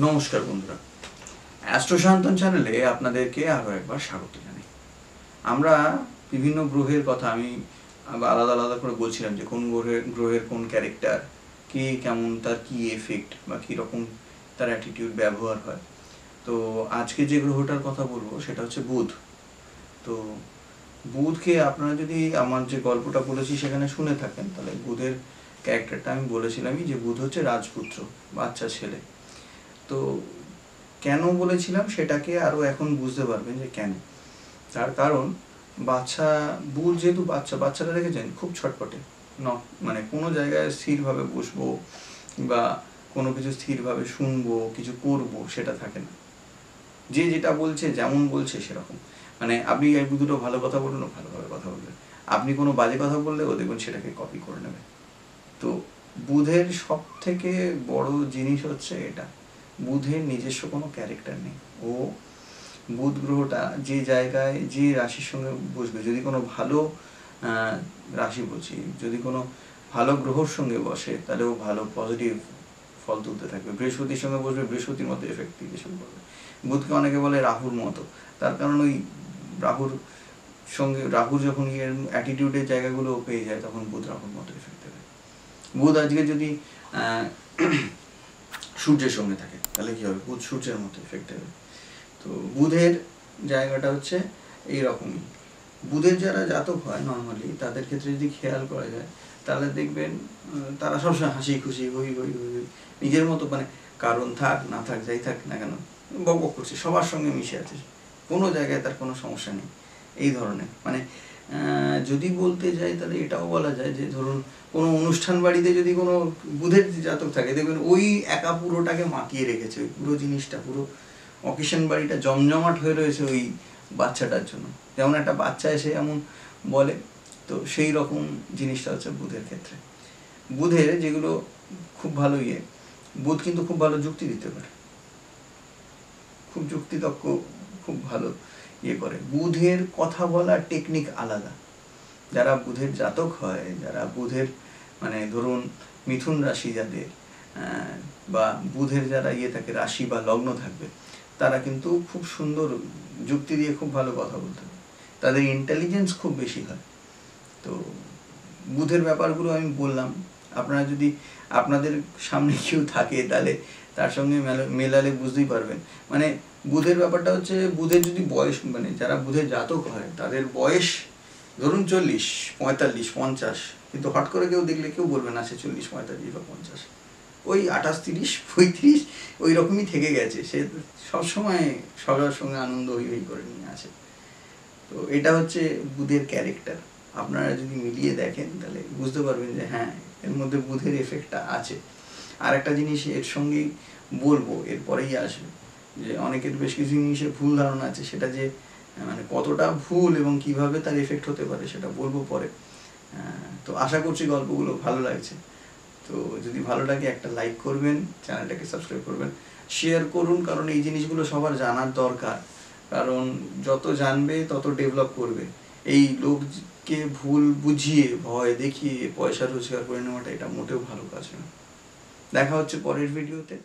নমস্কার বন্ধুরা, অ্যাস্ট্রোসায়ন্তন চ্যানেলে আপনাদেরকে আরও একবার স্বাগত জানাই। আমরা বিভিন্ন গ্রহের কথা আমি আলাদা আলাদা করে বলছিলাম যে কোন গ্রহের কোন ক্যারেক্টার, কে কেমন, তার কী এফেক্ট বা কীরকম তার অ্যাটিটিউড ব্যবহার হয়। তো আজকে যে গ্রহটার কথা বলবো সেটা হচ্ছে বুধ। তো বুধকে আপনারা যদি আমার যে গল্পটা বলেছি সেখানে শুনে থাকেন, তাহলে বুধের ক্যারেক্টারটা আমি বলেছিলামই যে বুধ হচ্ছে রাজপুত্র, বাচ্চা ছেলে। তো কেন বলেছিলাম সেটাকে আরও এখন বুঝতে পারবেন যে কেন। তার কারণ বুধ যেহেতু বাচ্চাটা দেখেছেন খুব ছটপটে, মানে কোনো জায়গায় স্থিরভাবে বসবো বা কোনো কিছু স্থিরভাবে শুনবো, কিছু করবো সেটা থাকে না। যে যেটা বলছে, যেমন বলছে সেরকম। মানে আপনি এই দুটো ভালো কথা বলুন, ভালোভাবে কথা বলবেন। আপনি কোনো বাজে কথা বললে ও দেখবেন সেটাকে কপি করে নেবে। তো বুধের সব থেকে বড় জিনিস হচ্ছে এটা, বুধের নিজস্ব কোনো ক্যারেক্টার নেই। ও বুধ গ্রহটা যে জায়গায় যে রাশির সঙ্গে বসবে, যদি কোনো ভালো রাশি বলছি, যদি কোনো ভালো গ্রহর সঙ্গে বসে তাহলে ও ভালো পজিটিভ ফল তুলতে থাকবে। বৃহস্পতির সঙ্গে বসবে, বৃহস্পতির মতো এফেক্ট দিতে শুরু করবে। বুধকে অনেকে বলে রাহুর মতো, তার কারণ ওই রাহুর যখন অ্যাটিটিউডের জায়গাগুলো পেয়ে যায় তখন বুধ রাহুর মতো এফেক্ট দেবে। বুধ আজকে যদি সূর্যের সঙ্গে থাকে তাহলে কি হবে, বুধ সূর্যের মতো এফেক্ট দেবে। তো বুধের জায়গাটা হচ্ছে এইরকমই। বুধের যারা জাতক হয় নর্মালি, তাদের ক্ষেত্রে যদি খেয়াল করা যায় তাহলে দেখবেন তারা সবসময় হাসি খুশি হই হই হই হই নিজের মতো, মানে কারণ থাক না থাক, যাই থাক না কেন বক বক করছে, সবার সঙ্গে মিশে আছে, কোনো জায়গায় তার কোনো সমস্যা নেই, এই ধরনের। মানে যদি বলতে যাই তাহলে এটাও বলা যায় যে ধরুন কোনো অনুষ্ঠান বাড়িতে যদি কোনো বুধের জাতক থাকে, দেখবেন ওই একা পুরোটাকে মাতিয়ে রেখেছে, ওই পুরো জিনিসটা, পুরো অকেশন বাড়িটা জমজমাট হয়ে রয়েছে ওই বাচ্চাটার জন্য। যেমন একটা বাচ্চা এসে এমন বলে, তো সেই রকম জিনিসটা হচ্ছে বুধের ক্ষেত্রে। বুধের যেগুলো খুব ভালো বুধ কিন্তু খুব ভালো যুক্তি দিতে পারে, খুব যুক্তিতক্ক, খুব ভালো করে। বুধের কথা বলার টেকনিক আলাদা। যারা বুধের জাতক হয়, যারা বুধের মানে ধরুন মিথুন রাশি যাদের, বা বুধের যারা থাকে রাশি বা লগ্ন থাকবে, তারা কিন্তু খুব সুন্দর যুক্তি দিয়ে খুব ভালো কথা বলতে হবে, তাদের ইন্টেলিজেন্স খুব বেশি হয়। তো বুধের ব্যাপারগুলো আমি বললাম, আপনারা যদি আপনাদের সামনে কেউ থাকে তাহলে তার সঙ্গে মেলালে বুঝতেই পারবেন। মানে বুধের ব্যাপারটা হচ্ছে, বুধের যদি বয়স, মানে যারা বুধের জাতক হয় তাদের বয়স ধরুন 40, 45, 50, কিন্তু হট করে কেউ দেখলে কেউ বলবে না সে 40, 45 বা 50, ওই 28, 30, 35 ওই রকমই থেকে গেছে। সে সবসময় সবার সঙ্গে আনন্দ হই করে নিয়ে আছে। তো এটা হচ্ছে বুধের ক্যারেক্টার। আপনারা যদি মিলিয়ে দেখেন তাহলে বুঝতে পারবেন যে হ্যাঁ, এর মধ্যে বুধের এফেক্টটা আছে। আর একটা জিনিস এর সঙ্গেই বলবো, এরপরেই আসবে, যে অনেকের বেশ কিছু জিনিসের ভুল ধারণা আছে, সেটা যে মানে কতটা ভুল এবং কিভাবে তার এফেক্ট হতে পারে সেটা বলবো পরে। তো আশা করছি গল্পগুলো ভালো লাগছে। তো যদি ভালো লাগে একটা লাইক করবেন, চ্যানেলটাকে সাবস্ক্রাইব করবেন, শেয়ার করুন, কারণ এই জিনিসগুলো সবার জানার দরকার। কারণ যত জানবে তত ডেভেলপ করবে। এই লোককে ভুল বুঝিয়ে, ভয় দেখিয়ে পয়সা রোজগার করে নেওয়াটা এটা মোটেও ভালো কাজ না। দেখা হচ্ছে পরের ভিডিওতে।